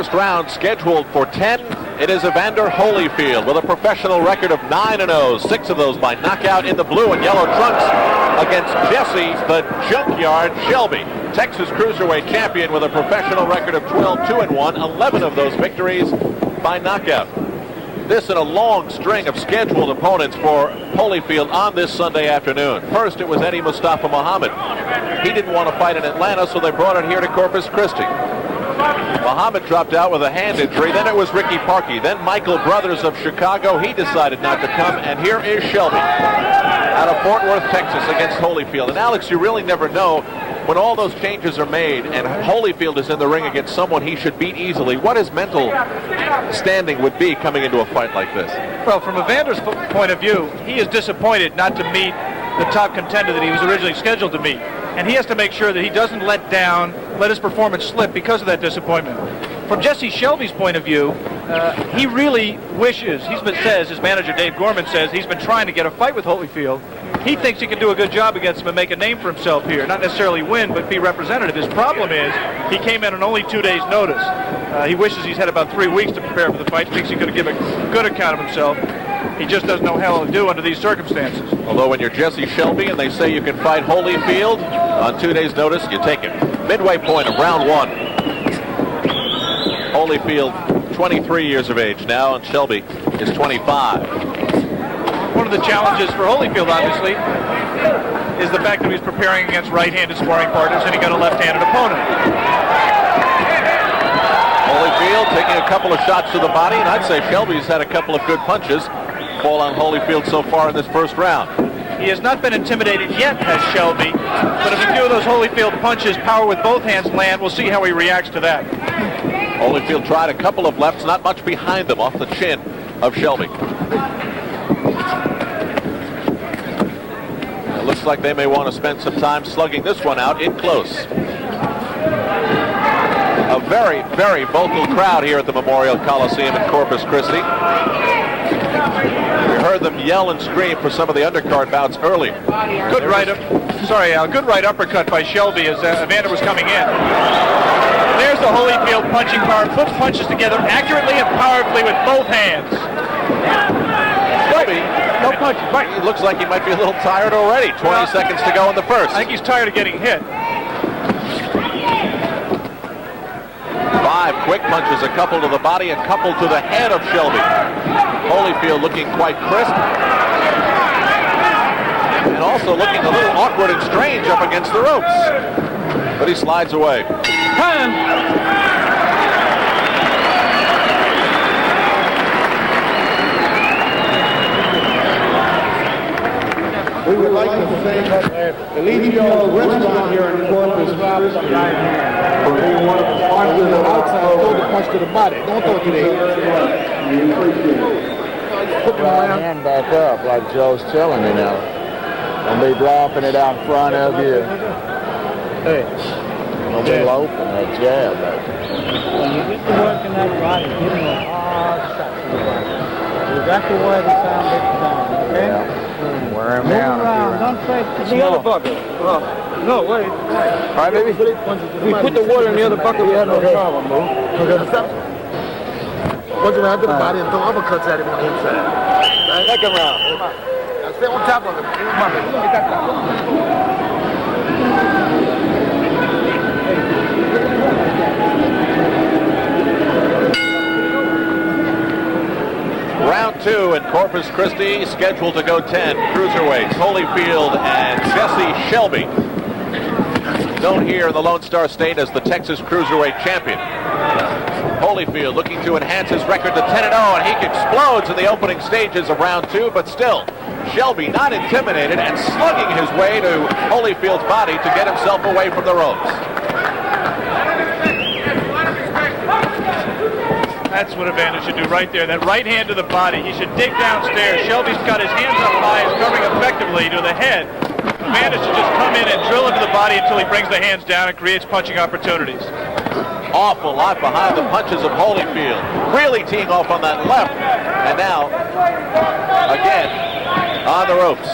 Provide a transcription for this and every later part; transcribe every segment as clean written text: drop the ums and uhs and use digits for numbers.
first round, scheduled for 10. It is Evander Holyfield with a professional record of 9-0, 6 of those by knockout in the blue and yellow trunks against Jessie, the junkyard Shelby. Texas Cruiserweight champion with a professional record of 12-2-1, 11 of those victories by knockout. This in a long string of scheduled opponents for Holyfield on this Sunday afternoon. First, it was Eddie Mustafa Muhammad. He didn't want to fight in Atlanta, so they brought it here to Corpus Christi. Muhammad dropped out with a hand injury. Then it was Ricky Parkey. Then Michael Brothers of Chicago. He decided not to come. And here is Shelby out of Fort Worth, Texas, against Holyfield. And Alex, you really never know when all those changes are made and Holyfield is in the ring against someone he should beat easily, what his mental standing would be coming into a fight like this. Well, from Evander's point of view, he is disappointed not to meet the top contender that he was originally scheduled to meet. And he has to make sure that he doesn't let his performance slip because of that disappointment. From Jesse Shelby's point of view, he really wishes, his manager Dave Gorman says, he's been trying to get a fight with Holyfield. He thinks he can do a good job against him and make a name for himself here. Not necessarily win, but be representative. His problem is he came in on only 2 days' notice. He wishes he's had about 3 weeks to prepare for the fight. Thinks he could give a good account of himself. He just doesn't know how to do under these circumstances. Although when you're Jesse Shelby and they say you can fight Holyfield on 2 days' notice, you take it. Midway point of round one. Holyfield, 23 years of age now, and Shelby is 25. One of the challenges for Holyfield, obviously, is the fact that he's preparing against right-handed sparring partners and he got a left-handed opponent. Holyfield taking a couple of shots to the body, and I'd say Shelby's had a couple of good punches fall on Holyfield so far in this first round. He has not been intimidated yet, has Shelby, but if a few of those Holyfield punches, power with both hands land, we'll see how he reacts to that. Holyfield tried a couple of lefts, not much behind them, off the chin of Shelby. It looks like they may want to spend some time slugging this one out in close. A very, very vocal crowd here at the Memorial Coliseum in Corpus Christi. We heard them yell and scream for some of the undercard bouts early. Good right uppercut by Shelby as Evander was coming in. There's the Holyfield punching power. Puts punches together accurately and powerfully with both hands. Shelby, no punch. He looks like he might be a little tired already. 20 seconds to go in the first. I think he's tired of getting hit. 5 quick punches, a couple to the body, a couple to the head of Shelby. Holyfield looking quite crisp. And also looking a little awkward and strange up against the ropes. But he slides away. Time! We would like to thank the Legio restaurant here in Corpus. We want to punch to the outside, throw the punch to the body. Don't throw it to the head. Put my hand back up like Joe's telling me now. Don't be dropping it out in front of you. Hey. Don't be loafing that jab. When you get to work in that body, give him a hard shot to the body. You got to wear the sound gets down, okay? Yeah. Wear him Move down. around, don't try to The other bucket. No, wait. All right, baby. If we put the water in the other bucket, we have no problem, bro. Okay, stop. Punch around to the body and throw uppercuts at him on the inside. Second round. Now stay on top of him. Come on, baby. Get that top. Round 2 in Corpus Christi, scheduled to go 10. Cruiserweights, Holyfield and Jesse Shelby. Known here in the Lone Star State as the Texas Cruiserweight champion. Holyfield looking to enhance his record to 10-0, and he explodes in the opening stages of round 2, but still, Shelby not intimidated and slugging his way to Holyfield's body to get himself away from the ropes. That's what Evander should do right there. That right hand to the body. He should dig downstairs. Shelby's got his hands up high, is covering effectively to the head. Evander should just come in and drill into the body until he brings the hands down and creates punching opportunities. Awful lot behind the punches of Holyfield. Really teeing off on that left. And now, again, on the ropes.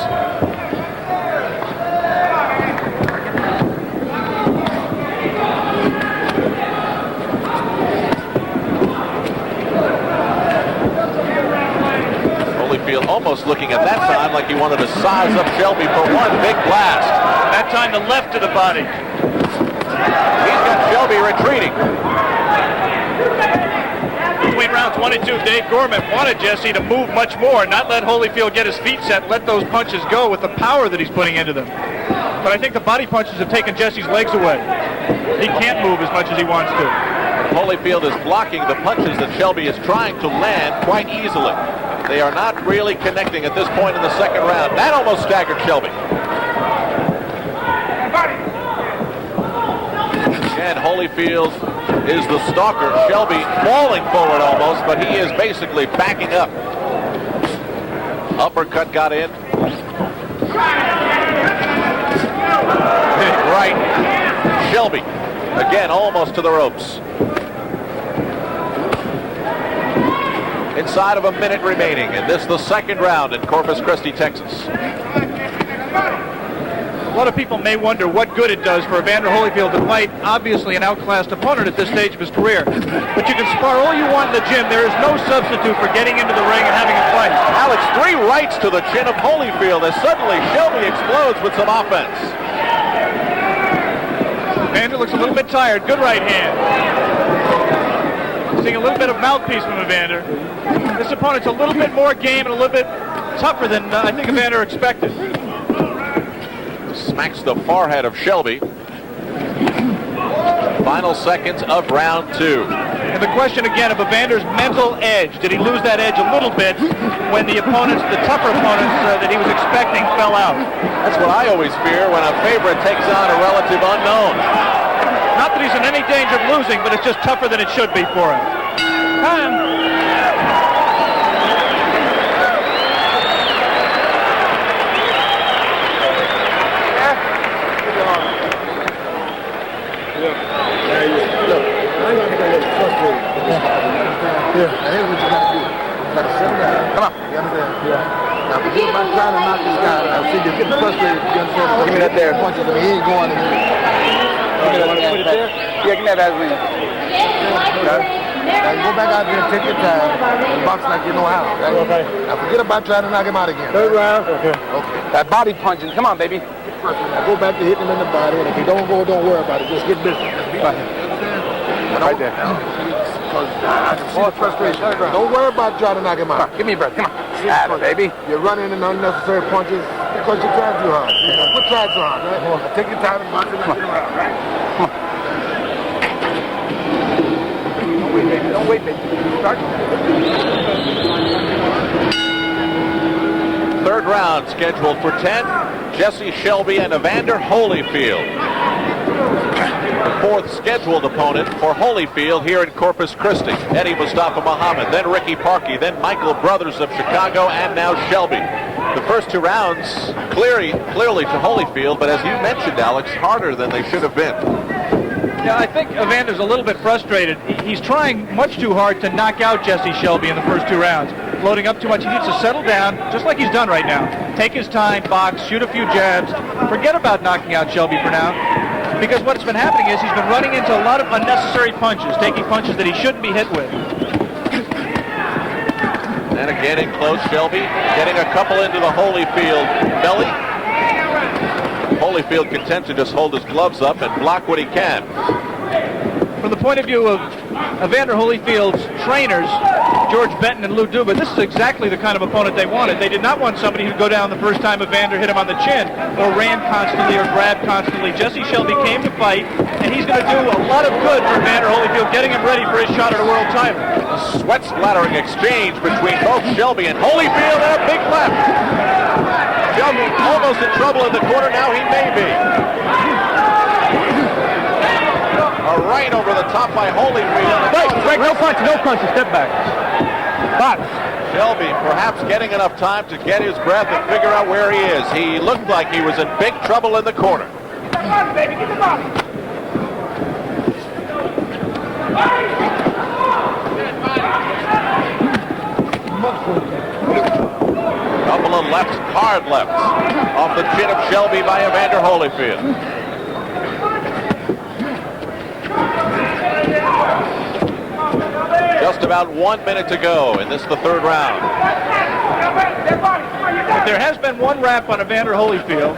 Holyfield almost looking at that time like he wanted to size up Shelby for one big blast. That time the left to the body. He's got Shelby retreating. Between rounds 1 and 2, Dave Gorman wanted Jessie to move much more, not let Holyfield get his feet set, let those punches go with the power that he's putting into them. But I think the body punches have taken Jessie's legs away. He can't move as much as he wants to. Holyfield is blocking the punches that Shelby is trying to land quite easily. They are not really connecting at this point in the second round. That almost staggered Shelby. And Holyfield is the stalker. Shelby falling forward almost, but he is basically backing up. Uppercut got in. Right. Shelby, again, almost to the ropes. Inside of a minute remaining, and this is the second round in Corpus Christi, Texas. A lot of people may wonder what good it does for Evander Holyfield to fight obviously an outclassed opponent at this stage of his career. But you can spar all you want in the gym. There is no substitute for getting into the ring and having a fight. Alex, 3 rights to the chin of Holyfield as suddenly Shelby explodes with some offense. Evander looks a little bit tired. Good right hand. Seeing a little bit of mouthpiece from Evander. This opponent's a little bit more game and a little bit tougher than I think Evander expected. Smacks the forehead of Shelby. Final seconds of round 2. And the question again of Evander's mental edge. Did he lose that edge a little bit when the opponents, the tougher opponents that he was expecting, fell out? That's what I always fear when a favorite takes on a relative unknown. Not that he's in any danger of losing, but it's just tougher than it should be for him. Time. Yeah, and here's what you gotta do. You gotta sit down. Come on. You understand? Yeah. Now, forget about trying to knock this guy out. See, you're getting frustrated. You understand? Give me that there. Punches him. He ain't going anywhere. Put it there? Yeah, give me that Vaseline. Okay? Now, you go back out there and take your time and box like you know how. Right? Okay. Now, forget about trying to knock him out again. Third round. Okay. Okay. That body punching. Come on, baby. Now, go back to hitting him in the body, and if you don't go, don't worry about it. Just get busy. Right there. Because I can see the frustration. Don't worry about trying to knock him out. Give me a breath. Come on. Have it, baby. You're running into unnecessary punches because you're trying too hard. Quit trying so hard, right? Now take your time and box it and get around, right? Don't wait, baby. Don't wait, baby. Start. Third round scheduled for 10. Jessie, Shelby, and Evander Holyfield. The fourth scheduled opponent for Holyfield here in Corpus Christi. Eddie Mustafa Muhammad, then Ricky Parkey, then Michael Brothers of Chicago, and now Shelby. The first 2 rounds clearly to Holyfield, but as you mentioned, Alex, harder than they should have been. Yeah, I think Evander's a little bit frustrated. He's trying much too hard to knock out Jessie Shelby in the first 2 rounds. Loading up too much. He needs to settle down, just like he's done right now. Take his time, box, shoot a few jabs. Forget about knocking out Shelby for now. Because what's been happening is he's been running into a lot of unnecessary punches, taking punches that he shouldn't be hit with. And again in close, Shelby getting a couple into the Holyfield belly. Holyfield content to just hold his gloves up and block what he can. From the point of view of Evander Holyfield's trainers, George Benton and Lou Duba, this is exactly the kind of opponent they wanted. They did not want somebody who'd go down the first time Evander hit him on the chin or ran constantly or grabbed constantly. Jessie Shelby came to fight, and he's going to do a lot of good for Evander Holyfield, getting him ready for his shot at a world title. A sweat-splattering exchange between both Shelby and Holyfield, and a big left. Shelby almost in trouble in the corner. Now he may be. A right over the top by Holyfield. Break, no punches, step back. Box. Shelby perhaps getting enough time to get his breath and figure out where he is. He looked like he was in big trouble in the corner. Get the body, baby. Get the body. Couple of lefts, hard lefts, off the chin of Shelby by Evander Holyfield. Just about 1 minute to go in this, the third round. If there has been one rap on Evander Holyfield,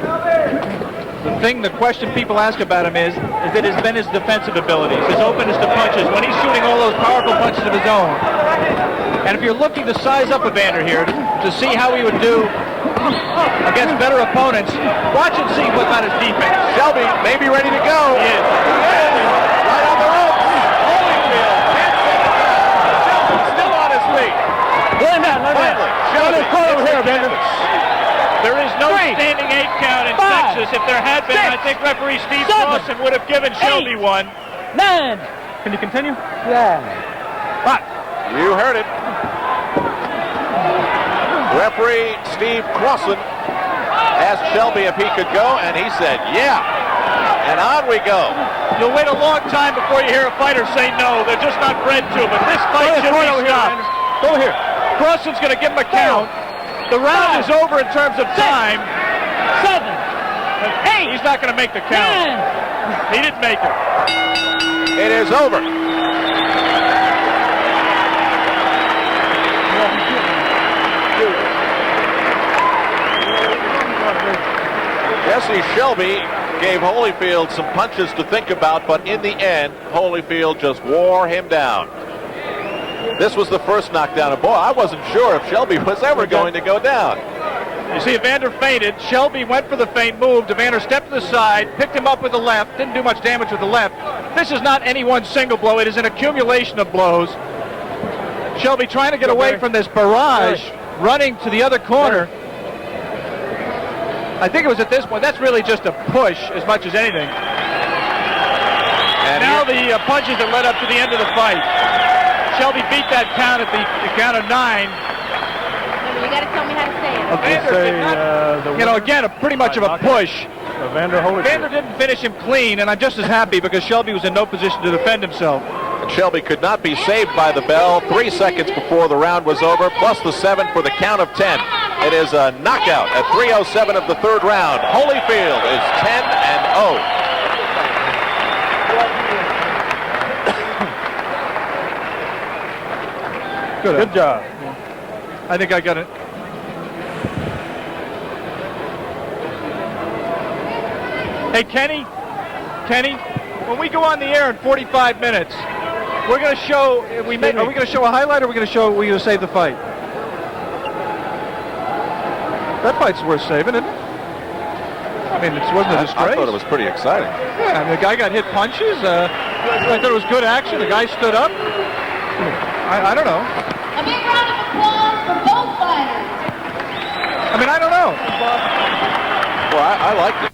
the question people ask about him is that it's been his defensive abilities, his openness to punches, when he's shooting all those powerful punches of his own. And if you're looking to size up Evander here, to see how he would do against better opponents, watch and see what about his defense. Shelby may be ready to go. He is. Right on the ropes. Holyfield can't set it down. Shelby still on his feet. Finally, Shelby over here, man. There is no standing 8 count in Texas. If there had been, I think referee Steve Clausen would have given Shelby one. 9. Can you continue? Yeah. You heard it. Referee Steve Clausen asked Shelby if he could go, and he said, yeah. And on we go. You'll wait a long time before you hear a fighter say no. They're just not bred to. But this fight should be stopped. Go here. Clausen's going to give him a count. The round is over in terms of time. 7. 8. He's not going to make the count. 9. He didn't make it. It is over. Jessie Shelby gave Holyfield some punches to think about, but in the end, Holyfield just wore him down. This was the first knockdown, and boy, I wasn't sure if Shelby was ever going to go down. You see, Evander feinted. Shelby went for the feint, moved. Evander stepped to the side, picked him up with the left, didn't do much damage with the left. This is not any one single blow. It is an accumulation of blows. Shelby trying to get away from this barrage, running to the other corner. I think it was at this point. That's really just a push as much as anything. And now the punches that led up to the end of the fight. Shelby beat that count at the count of 9. You got to tell me how to say it. Evander did not, again, pretty much of a push. Evander Holyfield. Evander didn't finish him clean, and I'm just as happy because Shelby was in no position to defend himself. And Shelby could not be saved by the bell 3 seconds before the round was over, plus the 7 for the count of 10. It is a knockout at 3:07 of the third round. Holyfield is 10-0. Good job. I think I got it. Hey, Kenny, when we go on the air in 45 minutes, we're going to show, are we going to show a highlight, or are we going to show, we're going to save the fight? That fight's worth saving, isn't it? I mean, it wasn't a disgrace. I thought it was pretty exciting. Yeah, I mean, the guy got hit punches. I thought it was good action. The guy stood up. I don't know. A big round of applause for both fighters. I mean, I don't know. Well, I liked it.